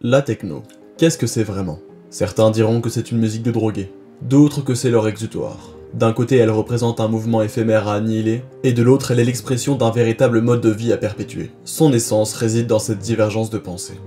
La techno. Qu'est-ce que c'est vraiment? Certains diront que c'est une musique de drogués, d'autres que c'est leur exutoire. D'un côté, elle représente un mouvement éphémère à annihiler, et de l'autre, elle est l'expression d'un véritable mode de vie à perpétuer. Son essence réside dans cette divergence de pensée.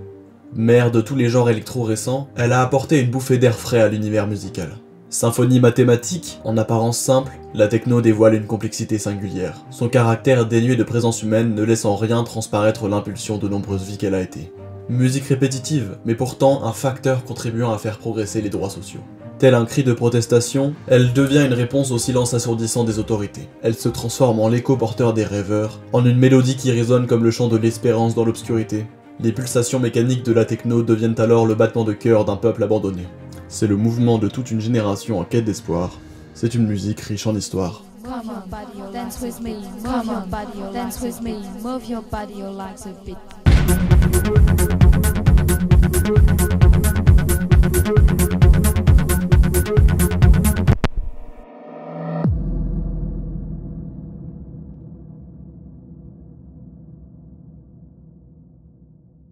Mère de tous les genres électro récents, elle a apporté une bouffée d'air frais à l'univers musical. Symphonie mathématique, en apparence simple, la techno dévoile une complexité singulière. Son caractère dénué de présence humaine ne laisse en rien transparaître l'impulsion de nombreuses vies qu'elle a été. Musique répétitive, mais pourtant un facteur contribuant à faire progresser les droits sociaux. Tel un cri de protestation, elle devient une réponse au silence assourdissant des autorités. Elle se transforme en l'écho porteur des rêveurs, en une mélodie qui résonne comme le chant de l'espérance dans l'obscurité. Les pulsations mécaniques de la techno deviennent alors le battement de cœur d'un peuple abandonné. C'est le mouvement de toute une génération en quête d'espoir. C'est une musique riche en histoire. Come on, body, dance with me. Come on, body, dance with me. Move your body, your legs a bit.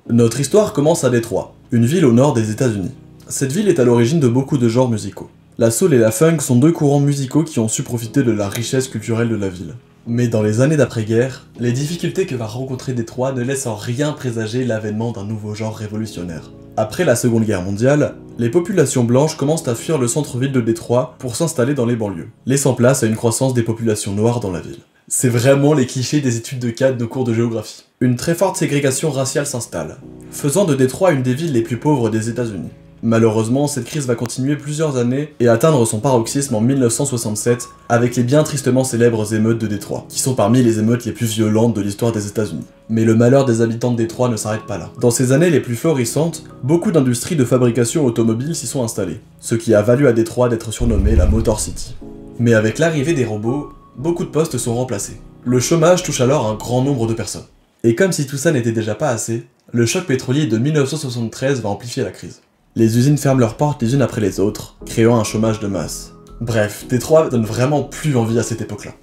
Notre histoire commence à Détroit, une ville au nord des États-Unis. Cette ville est à l'origine de beaucoup de genres musicaux. La soul et la funk sont deux courants musicaux qui ont su profiter de la richesse culturelle de la ville. Mais dans les années d'après-guerre, les difficultés que va rencontrer Détroit ne laissent en rien présager l'avènement d'un nouveau genre révolutionnaire. Après la Seconde Guerre mondiale, les populations blanches commencent à fuir le centre-ville de Détroit pour s'installer dans les banlieues, laissant place à une croissance des populations noires dans la ville. C'est vraiment les clichés des études de cas de nos cours de géographie. Une très forte ségrégation raciale s'installe, faisant de Détroit une des villes les plus pauvres des États-Unis. Malheureusement, cette crise va continuer plusieurs années et atteindre son paroxysme en 1967 avec les bien tristement célèbres émeutes de Détroit, qui sont parmi les émeutes les plus violentes de l'histoire des États-Unis. Mais le malheur des habitants de Détroit ne s'arrête pas là. Dans ces années les plus florissantes, beaucoup d'industries de fabrication automobile s'y sont installées, ce qui a valu à Détroit d'être surnommé la Motor City. Mais avec l'arrivée des robots, beaucoup de postes sont remplacés. Le chômage touche alors un grand nombre de personnes. Et comme si tout ça n'était déjà pas assez, le choc pétrolier de 1973 va amplifier la crise. Les usines ferment leurs portes les unes après les autres, créant un chômage de masse. Bref, Détroit donne vraiment plus envie à cette époque-là.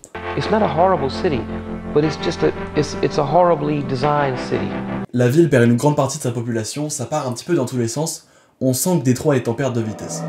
La ville perd une grande partie de sa population, ça part un petit peu dans tous les sens, on sent que Détroit est en perte de vitesse.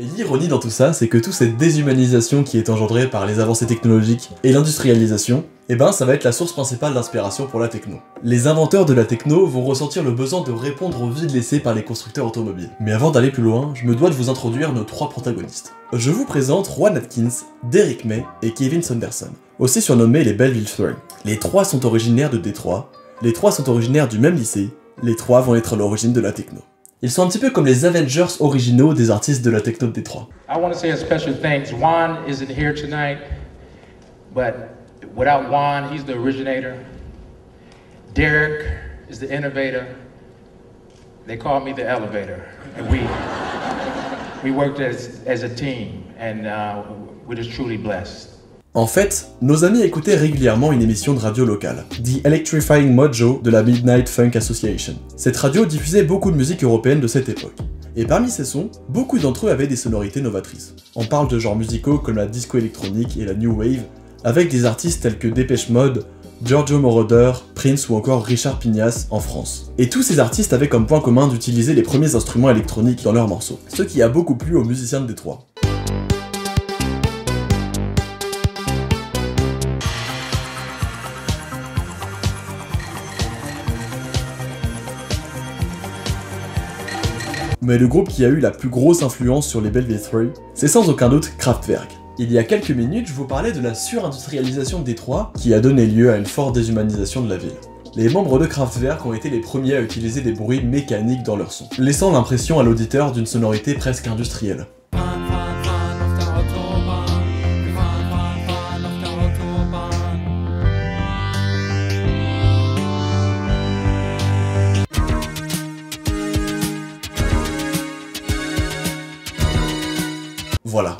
Et l'ironie dans tout ça, c'est que toute cette déshumanisation qui est engendrée par les avancées technologiques et l'industrialisation, eh ben ça va être la source principale d'inspiration pour la techno. Les inventeurs de la techno vont ressentir le besoin de répondre au vide laissé par les constructeurs automobiles. Mais avant d'aller plus loin, je me dois de vous introduire nos trois protagonistes. Je vous présente Juan Atkins, Derrick May et Kevin Saunderson, aussi surnommés les Belleville Three. Les trois sont originaires de Détroit, les trois sont originaires du même lycée, les trois vont être à l'origine de la techno. Ils sont un petit peu comme les Avengers originaux des artistes de la techno de Détroit. I want to say a special thanks. Juan isn't here tonight, but without Juan, he's the originator. Derrick is the innovator. They call me the elevator. And we worked as a team, and we're just truly blessed. En fait, nos amis écoutaient régulièrement une émission de radio locale, The Electrifying Mojo de la Midnight Funk Association. Cette radio diffusait beaucoup de musique européenne de cette époque. Et parmi ces sons, beaucoup d'entre eux avaient des sonorités novatrices. On parle de genres musicaux comme la disco électronique et la new wave, avec des artistes tels que Depeche Mode, Giorgio Moroder, Prince ou encore Richard Pignas en France. Et tous ces artistes avaient comme point commun d'utiliser les premiers instruments électroniques dans leurs morceaux, ce qui a beaucoup plu aux musiciens de Détroit. Mais le groupe qui a eu la plus grosse influence sur les Belleville Three, c'est sans aucun doute Kraftwerk. Il y a quelques minutes, je vous parlais de la surindustrialisation de Détroit qui a donné lieu à une forte déshumanisation de la ville. Les membres de Kraftwerk ont été les premiers à utiliser des bruits mécaniques dans leur son, laissant l'impression à l'auditeur d'une sonorité presque industrielle. Voilà,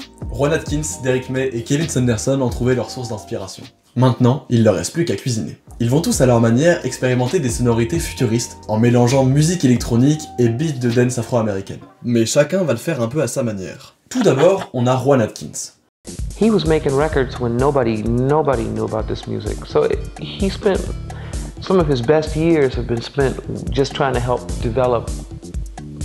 Juan Atkins, Derrick May et Kevin Saunderson ont trouvé leur source d'inspiration. Maintenant, il leur reste plus qu'à cuisiner. Ils vont tous à leur manière expérimenter des sonorités futuristes, en mélangeant musique électronique et beats de dance afro-américaine. Mais chacun va le faire un peu à sa manière. Tout d'abord, on a Juan Atkins. He was making records when nobody knew about this music. So he spent some of his best years have been spent just trying to help develop.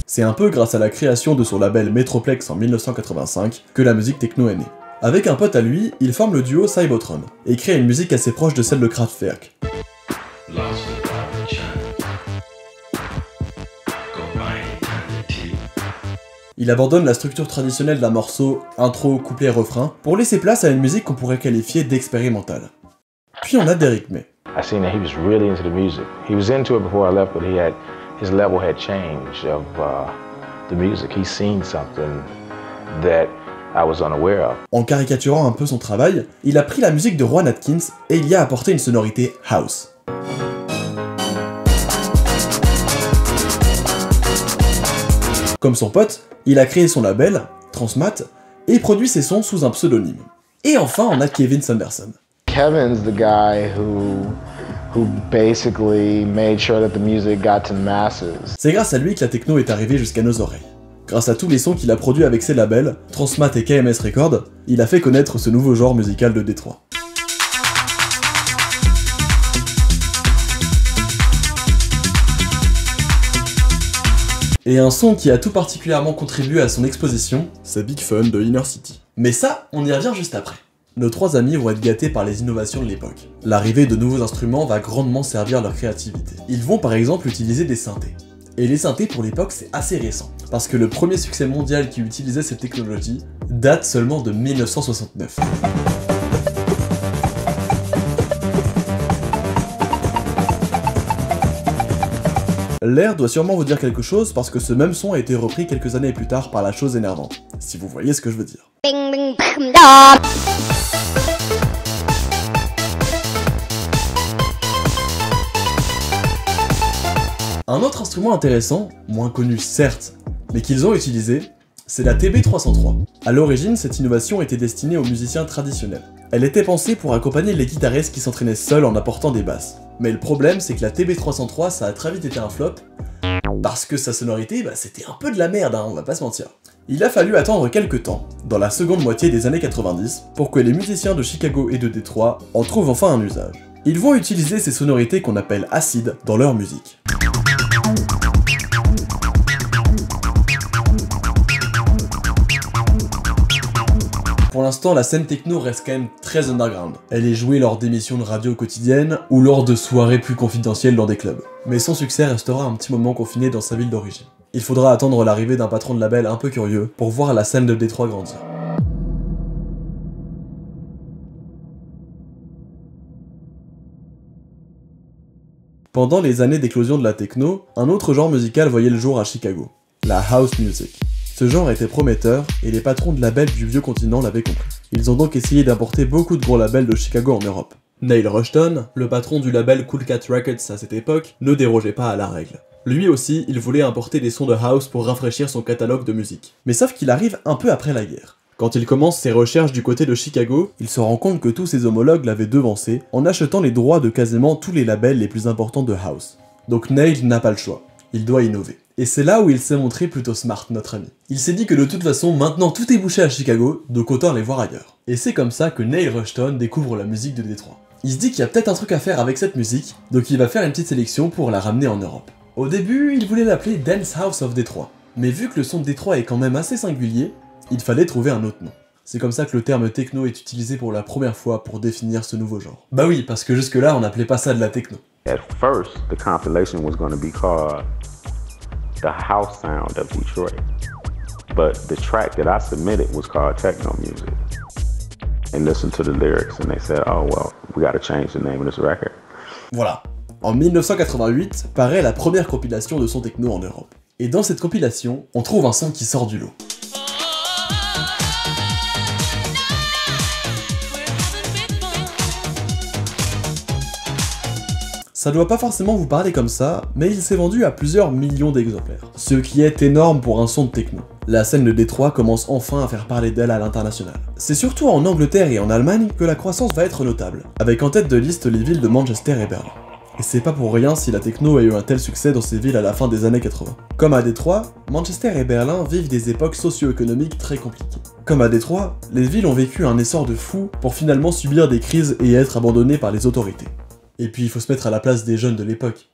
C'est un peu grâce à la création de son label Metroplex en 1985 que la musique techno est née. Avec un pote à lui, il forme le duo Cybotron et crée une musique assez proche de celle de Kraftwerk. Il abandonne la structure traditionnelle d'un morceau, intro, couplet, refrain, pour laisser place à une musique qu'on pourrait qualifier d'expérimentale. Puis on a Derrick May. I seen that he was really into the music. He was into it before I left, but his level had changed of the music. He's seen something that I was unaware of. En caricaturant un peu son travail, il a pris la musique de Juan Atkins et il y a apporté une sonorité house. Comme son pote, il a créé son label, Transmat, et produit ses sons sous un pseudonyme. Et enfin, on a Kevin Saunderson. Kevin's the guy who basically made sure that the music got to the masses. C'est grâce à lui que la techno est arrivée jusqu'à nos oreilles. Grâce à tous les sons qu'il a produits avec ses labels, Transmat et KMS Records, il a fait connaître ce nouveau genre musical de Détroit. Et un son qui a tout particulièrement contribué à son exposition, c'est Big Fun de Inner City. Mais ça, on y revient juste après. Nos trois amis vont être gâtés par les innovations de l'époque. L'arrivée de nouveaux instruments va grandement servir leur créativité. Ils vont par exemple utiliser des synthés. Et les synthés pour l'époque c'est assez récent, parce que le premier succès mondial qui utilisait cette technologie date seulement de 1969. L'air doit sûrement vous dire quelque chose parce que ce même son a été repris quelques années plus tard par La Chose Énervante, si vous voyez ce que je veux dire. Un autre instrument intéressant, moins connu certes, mais qu'ils ont utilisé, c'est la TB303. À l'origine, cette innovation était destinée aux musiciens traditionnels. Elle était pensée pour accompagner les guitaristes qui s'entraînaient seuls en apportant des basses. Mais le problème, c'est que la TB303, ça a très vite été un flop, parce que sa sonorité, c'était un peu de la merde, on va pas se mentir. Il a fallu attendre quelques temps, dans la seconde moitié des années 90, pour que les musiciens de Chicago et de Détroit en trouvent enfin un usage. Ils vont utiliser ces sonorités qu'on appelle acides dans leur musique. Pour l'instant, la scène techno reste quand même très underground. Elle est jouée lors d'émissions de radio quotidiennes ou lors de soirées plus confidentielles dans des clubs. Mais son succès restera un petit moment confiné dans sa ville d'origine. Il faudra attendre l'arrivée d'un patron de label un peu curieux pour voir la scène de Détroit grandir. Pendant les années d'éclosion de la techno, un autre genre musical voyait le jour à Chicago, la house music. Ce genre était prometteur et les patrons de labels du vieux continent l'avaient compris. Ils ont donc essayé d'importer beaucoup de gros labels de Chicago en Europe. Neil Rushton, le patron du label Cool Cat Records à cette époque, ne dérogeait pas à la règle. Lui aussi, il voulait importer des sons de house pour rafraîchir son catalogue de musique. Mais sauf qu'il arrive un peu après la guerre. Quand il commence ses recherches du côté de Chicago, il se rend compte que tous ses homologues l'avaient devancé en achetant les droits de quasiment tous les labels les plus importants de house. Donc Neil n'a pas le choix, il doit innover. Et c'est là où il s'est montré plutôt smart, notre ami. Il s'est dit que de toute façon, maintenant tout est bouché à Chicago, donc autant aller voir ailleurs. Et c'est comme ça que Neil Rushton découvre la musique de Détroit. Il se dit qu'il y a peut-être un truc à faire avec cette musique, donc il va faire une petite sélection pour la ramener en Europe. Au début, il voulait l'appeler Dance House of Détroit, mais vu que le son de Détroit est quand même assez singulier, il fallait trouver un autre nom. C'est comme ça que le terme techno est utilisé pour la première fois pour définir ce nouveau genre. Bah oui, parce que jusque-là, on n'appelait pas ça de la techno. At first, the compilation was going to be called The House Sound of Detroit, but the track that I submitted was called Techno Music. And listened to the lyrics and they said, oh well, we gotta change the name of this record. Voilà. En 1988, paraît la première compilation de son techno en Europe. Et dans cette compilation, on trouve un son qui sort du lot. Ça doit pas forcément vous parler comme ça, mais il s'est vendu à plusieurs millions d'exemplaires, ce qui est énorme pour un son de techno. la scène de Détroit commence enfin à faire parler d'elle à l'international. C'est surtout en Angleterre et en Allemagne que la croissance va être notable, avec en tête de liste les villes de Manchester et Berlin. Et c'est pas pour rien si la techno a eu un tel succès dans ces villes à la fin des années 80. Comme à Détroit, Manchester et Berlin vivent des époques socio-économiques très compliquées. Comme à Détroit, les villes ont vécu un essor de fou pour finalement subir des crises et être abandonnées par les autorités. Et puis il faut se mettre à la place des jeunes de l'époque.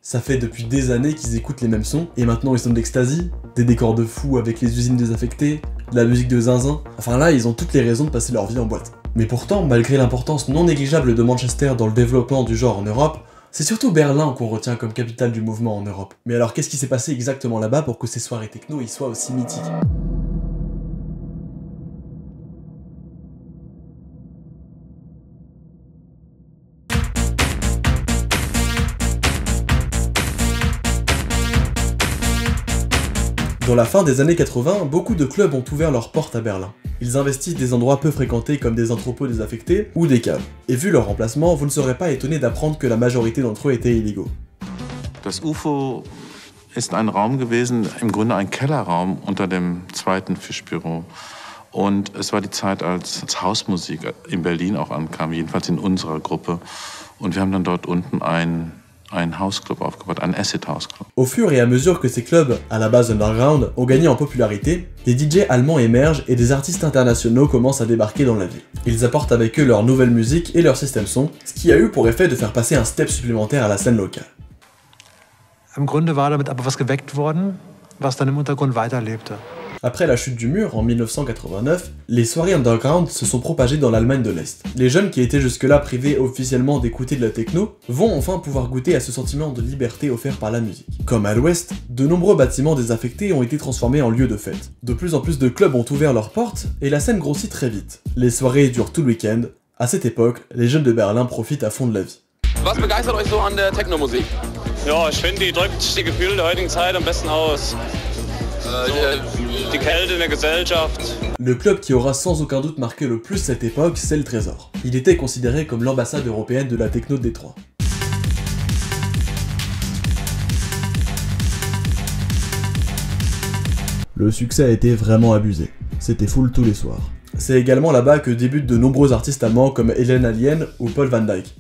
Ça fait depuis des années qu'ils écoutent les mêmes sons, et maintenant ils sont d'ecstasy, des décors de fou avec les usines désaffectées, de la musique de zinzin, enfin là ils ont toutes les raisons de passer leur vie en boîte. Mais pourtant, malgré l'importance non négligeable de Manchester dans le développement du genre en Europe, c'est surtout Berlin qu'on retient comme capitale du mouvement en Europe. Mais alors qu'est-ce qui s'est passé exactement là-bas pour que ces soirées techno y soient aussi mythiques ? Dans la fin des années 80, beaucoup de clubs ont ouvert leurs portes à Berlin. Ils investissent des endroits peu fréquentés comme des entrepôts désaffectés ou des caves. Et vu leur emplacement, vous ne serez pas étonné d'apprendre que la majorité d'entre eux étaient illégaux. Das UFO ist ein Raum gewesen, im Grunde ein Kellerraum unter dem zweiten Fischbüro. Und es war die Zeit, als Hausmusik in Berlin auch ankam, jedenfalls in unserer Gruppe. Und wir haben dann dort unten einen House-Club aufgebaut, un Acid House Club. Au fur et à mesure que ces clubs, à la base underground, ont gagné en popularité, des DJ allemands émergent et des artistes internationaux commencent à débarquer dans la ville. Ils apportent avec eux leur nouvelle musique et leur système son, ce qui a eu pour effet de faire passer un step supplémentaire à la scène locale. Im Grunde war damit aber was geweckt worden, was dann im Untergrund weiterlebte. Après la chute du mur, en 1989, les soirées underground se sont propagées dans l'Allemagne de l'Est. Les jeunes qui étaient jusque-là privés officiellement d'écouter de la techno vont enfin pouvoir goûter à ce sentiment de liberté offert par la musique. Comme à l'Ouest, de nombreux bâtiments désaffectés ont été transformés en lieux de fête. De plus en plus de clubs ont ouvert leurs portes et la scène grossit très vite. Les soirées durent tout le week-end. À cette époque, les jeunes de Berlin profitent à fond de la vie. Was begeistert euch so an der Techno-Musik? Ja, ich finde, die drückt die Gefühle der heutigen Zeit am besten aus. Die Kälte in der Gesellschaft. Le club qui aura sans aucun doute marqué le plus cette époque, c'est le Trésor. Il était considéré comme l'ambassade européenne de la techno de Détroit. Le succès a été vraiment abusé. C'était full tous les soirs. C'est également là-bas que débutent de nombreux artistes allemands comme Helen Alien ou Paul Van Dyk.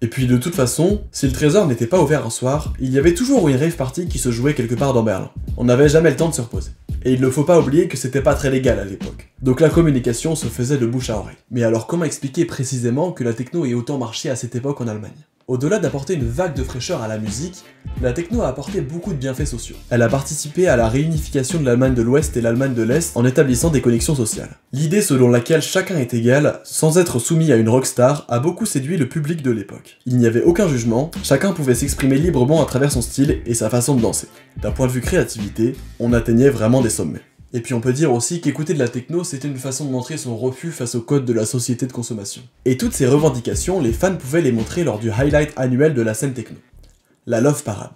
Et puis de toute façon, si le Trésor n'était pas ouvert un soir, il y avait toujours une rave party qui se jouait quelque part dans Berlin. On n'avait jamais le temps de se reposer. Et il ne faut pas oublier que c'était pas très légal à l'époque. Donc la communication se faisait de bouche à oreille. Mais alors comment expliquer précisément que la techno ait autant marché à cette époque en Allemagne ? Au-delà d'apporter une vague de fraîcheur à la musique, la techno a apporté beaucoup de bienfaits sociaux. Elle a participé à la réunification de l'Allemagne de l'Ouest et l'Allemagne de l'Est en établissant des connexions sociales. L'idée selon laquelle chacun est égal, sans être soumis à une rockstar, a beaucoup séduit le public de l'époque. Il n'y avait aucun jugement, chacun pouvait s'exprimer librement à travers son style et sa façon de danser. D'un point de vue créativité, on atteignait vraiment des sommets. Et puis on peut dire aussi qu'écouter de la techno, c'était une façon de montrer son refus face aux codes de la société de consommation. Et toutes ces revendications, les fans pouvaient les montrer lors du highlight annuel de la scène techno. La Love Parade.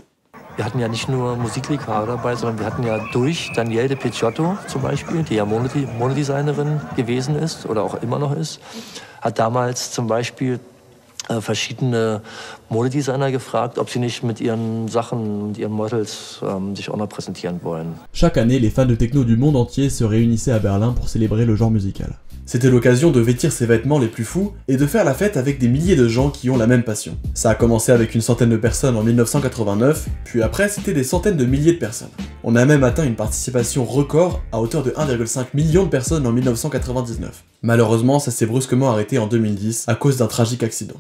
Wir hatten ja nicht nur Musikliebhaber dabei, sondern wir hatten ja durch Danielle de Picciotto zum Beispiel, die ja Modedesignerin gewesen ist oder auch immer noch ist, hat damals zum Beispiel verschiedene Modedesigner gefragt, ob sie nicht mit ihren Sachen, mit ihren Models sich auch noch präsentieren wollen. Chaque année, les fans de techno du monde entier se réunissaient à Berlin pour célébrer le genre musical. C'était l'occasion de vêtir ses vêtements les plus fous et de faire la fête avec des milliers de gens qui ont la même passion. Ça a commencé avec une centaine de personnes en 1989, puis après c'était des centaines de milliers de personnes. On a même atteint une participation record à hauteur de 1,5 million de personnes en 1999. Malheureusement, ça s'est brusquement arrêté en 2010 à cause d'un tragique accident.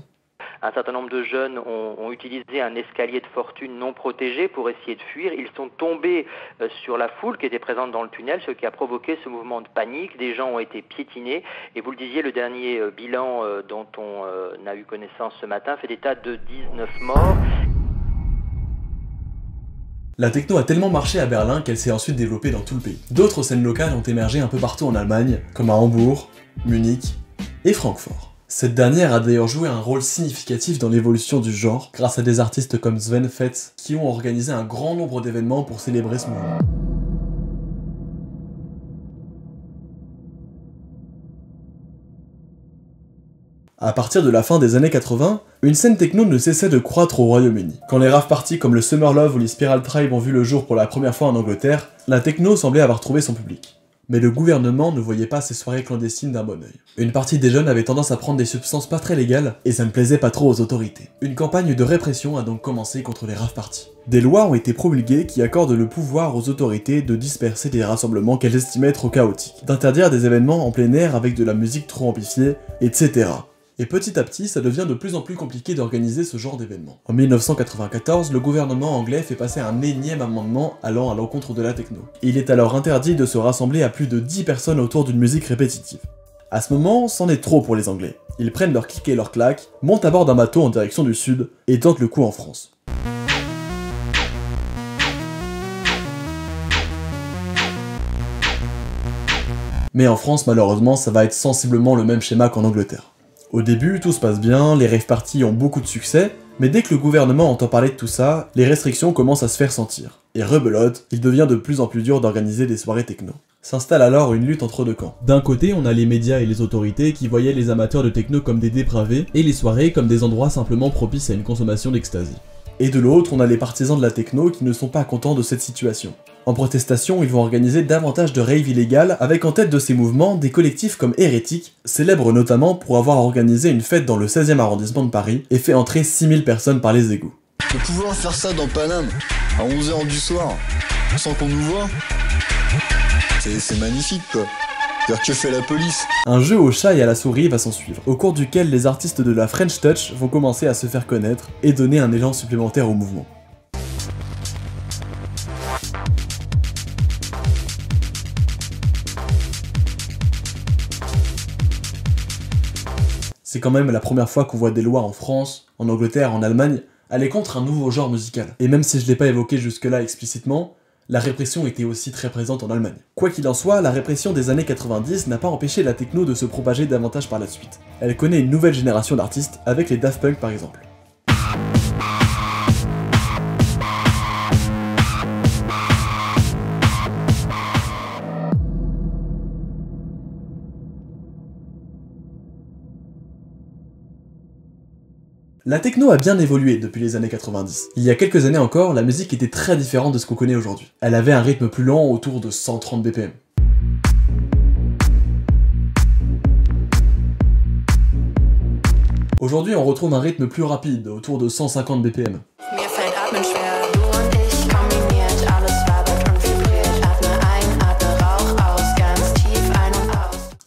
Un certain nombre de jeunes ont utilisé un escalier de fortune non protégé pour essayer de fuir. Ils sont tombés sur la foule qui était présente dans le tunnel, ce qui a provoqué ce mouvement de panique. Des gens ont été piétinés. Et vous le disiez, le dernier bilan dont on a eu connaissance ce matin fait état de 19 morts. La techno a tellement marché à Berlin qu'elle s'est ensuite développée dans tout le pays. D'autres scènes locales ont émergé un peu partout en Allemagne, comme à Hambourg, Munich et Francfort. Cette dernière a d'ailleurs joué un rôle significatif dans l'évolution du genre, grâce à des artistes comme Sven Fetz, qui ont organisé un grand nombre d'événements pour célébrer ce mouvement. À partir de la fin des années 80, une scène techno ne cessait de croître au Royaume-Uni. Quand les rave parties comme le Summer Love ou les Spiral Tribe ont vu le jour pour la première fois en Angleterre, la techno semblait avoir trouvé son public. Mais le gouvernement ne voyait pas ces soirées clandestines d'un bon œil. Une partie des jeunes avait tendance à prendre des substances pas très légales, et ça ne plaisait pas trop aux autorités. Une campagne de répression a donc commencé contre les rave parties. Des lois ont été promulguées qui accordent le pouvoir aux autorités de disperser des rassemblements qu'elles estimaient trop chaotiques, d'interdire des événements en plein air avec de la musique trop amplifiée, etc. Et petit à petit, ça devient de plus en plus compliqué d'organiser ce genre d'événement. En 1994, le gouvernement anglais fait passer un énième amendement allant à l'encontre de la techno. Il est alors interdit de se rassembler à plus de 10 personnes autour d'une musique répétitive. À ce moment, c'en est trop pour les Anglais. Ils prennent leur clic et leur claque, montent à bord d'un bateau en direction du sud, et tentent le coup en France. Mais en France, malheureusement, ça va être sensiblement le même schéma qu'en Angleterre. Au début, tout se passe bien, les rave parties ont beaucoup de succès, mais dès que le gouvernement entend parler de tout ça, les restrictions commencent à se faire sentir. Et rebelote, il devient de plus en plus dur d'organiser des soirées techno. S'installe alors une lutte entre deux camps. D'un côté, on a les médias et les autorités qui voyaient les amateurs de techno comme des dépravés, et les soirées comme des endroits simplement propices à une consommation d'ecstasy. Et de l'autre, on a les partisans de la techno qui ne sont pas contents de cette situation. En protestation, ils vont organiser davantage de raves illégales, avec en tête de ces mouvements des collectifs comme Hérétique, célèbres notamment pour avoir organisé une fête dans le 16e arrondissement de Paris et fait entrer 6000 personnes par les égouts. De pouvoir faire ça dans Paname, à 11h du soir, sans qu'on nous voit, c'est magnifique quoi. C'est-à-dire que fait la police. Un jeu au chat et à la souris va s'en suivre, au cours duquel les artistes de la French Touch vont commencer à se faire connaître et donner un élan supplémentaire au mouvement. C'est quand même la première fois qu'on voit des lois en France, en Angleterre, en Allemagne, aller contre un nouveau genre musical. Et même si je l'ai pas évoqué jusque-là explicitement, la répression était aussi très présente en Allemagne. Quoi qu'il en soit, la répression des années 90 n'a pas empêché la techno de se propager davantage par la suite. Elle connaît une nouvelle génération d'artistes, avec les Daft Punk par exemple. La techno a bien évolué depuis les années 90. Il y a quelques années encore, la musique était très différente de ce qu'on connaît aujourd'hui. Elle avait un rythme plus lent, autour de 130 BPM. Aujourd'hui, on retrouve un rythme plus rapide, autour de 150 BPM.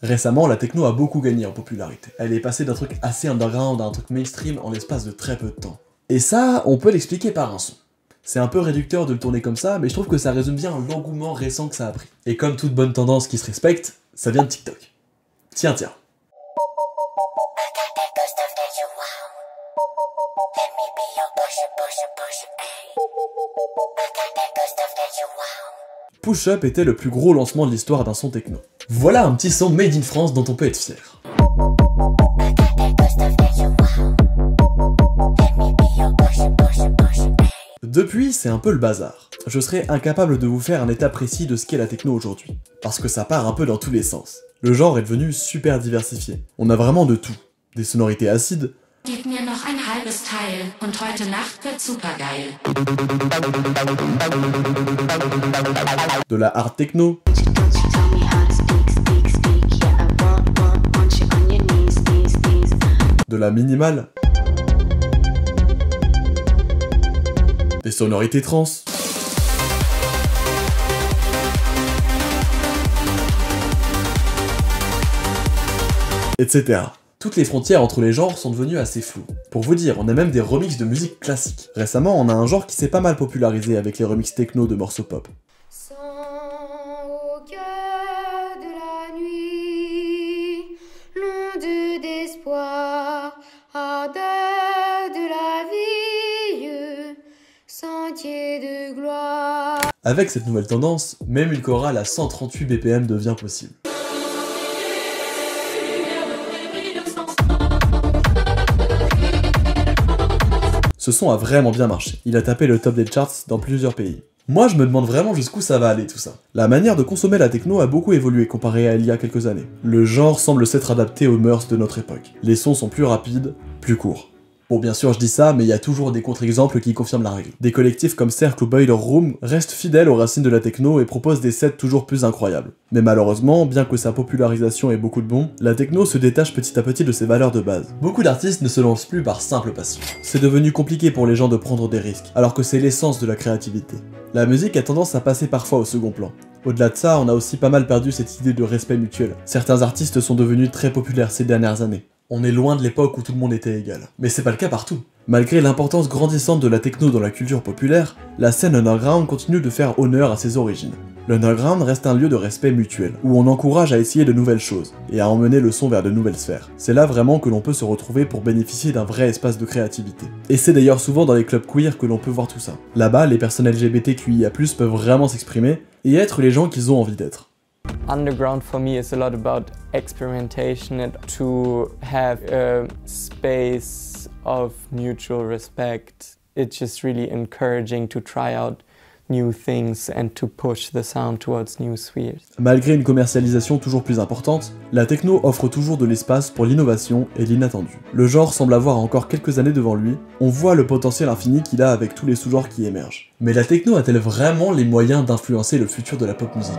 Récemment, la techno a beaucoup gagné en popularité. Elle est passée d'un truc assez underground à un truc mainstream en l'espace de très peu de temps. Et ça, on peut l'expliquer par un son. C'est un peu réducteur de le tourner comme ça, mais je trouve que ça résume bien l'engouement récent que ça a pris. Et comme toute bonne tendance qui se respecte, ça vient de TikTok. Tiens. Push Up était le plus gros lancement de l'histoire d'un son techno. Voilà un petit son made in France dont on peut être fier. Depuis, c'est un peu le bazar. Je serais incapable de vous faire un état précis de ce qu'est la techno aujourd'hui, parce que ça part un peu dans tous les sens. Le genre est devenu super diversifié. On a vraiment de tout. Des sonorités acides, Gib mir noch ein halbes Teil und heute Nacht wird supergeil. de la hard techno, de la minimale, des sonorités trans, etc. Toutes les frontières entre les genres sont devenues assez floues. Pour vous dire, on a même des remixes de musique classique. Récemment, on a un genre qui s'est pas mal popularisé avec les remixes techno de morceaux pop. Au cœur de la nuit, l'onde d'espoir, ardeur de la vie, sentier de gloire. Avec cette nouvelle tendance, même une chorale à 138 BPM devient possible. Ce son a vraiment bien marché, il a tapé le top des charts dans plusieurs pays. Moi je me demande vraiment jusqu'où ça va aller tout ça. La manière de consommer la techno a beaucoup évolué comparé à il y a quelques années. Le genre semble s'être adapté aux mœurs de notre époque. Les sons sont plus rapides, plus courts. Bon bien sûr je dis ça, mais il y a toujours des contre-exemples qui confirment la règle. Des collectifs comme Cercle ou Boiler Room restent fidèles aux racines de la techno et proposent des sets toujours plus incroyables. Mais malheureusement, bien que sa popularisation ait beaucoup de bons, la techno se détache petit à petit de ses valeurs de base. Beaucoup d'artistes ne se lancent plus par simple passion. C'est devenu compliqué pour les gens de prendre des risques, alors que c'est l'essence de la créativité. La musique a tendance à passer parfois au second plan. Au-delà de ça, on a aussi pas mal perdu cette idée de respect mutuel. Certains artistes sont devenus très populaires ces dernières années. On est loin de l'époque où tout le monde était égal. Mais c'est pas le cas partout. Malgré l'importance grandissante de la techno dans la culture populaire, la scène underground continue de faire honneur à ses origines. L'underground reste un lieu de respect mutuel, où on encourage à essayer de nouvelles choses, et à emmener le son vers de nouvelles sphères. C'est là vraiment que l'on peut se retrouver pour bénéficier d'un vrai espace de créativité. Et c'est d'ailleurs souvent dans les clubs queer que l'on peut voir tout ça. Là-bas, les personnes LGBTQIA+, peuvent vraiment s'exprimer, et être les gens qu'ils ont envie d'être. Underground for me is a lot about experimentation and to have a space of mutual respect. It's just really encouraging to try out new things and to push the sound towards new spheres. Malgré une commercialisation toujours plus importante, la techno offre toujours de l'espace pour l'innovation et l'inattendu. Le genre semble avoir encore quelques années devant lui, on voit le potentiel infini qu'il a avec tous les sous-genres qui émergent. Mais la techno a-t-elle vraiment les moyens d'influencer le futur de la pop musique ?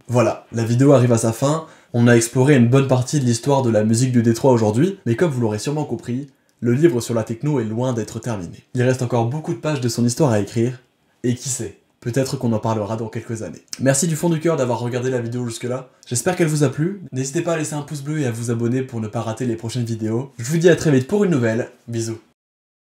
Voilà, la vidéo arrive à sa fin, on a exploré une bonne partie de l'histoire de la musique de Détroit aujourd'hui, mais comme vous l'aurez sûrement compris, le livre sur la techno est loin d'être terminé. Il reste encore beaucoup de pages de son histoire à écrire, et qui sait, peut-être qu'on en parlera dans quelques années. Merci du fond du cœur d'avoir regardé la vidéo jusque-là, j'espère qu'elle vous a plu, n'hésitez pas à laisser un pouce bleu et à vous abonner pour ne pas rater les prochaines vidéos. Je vous dis à très vite pour une nouvelle, bisous.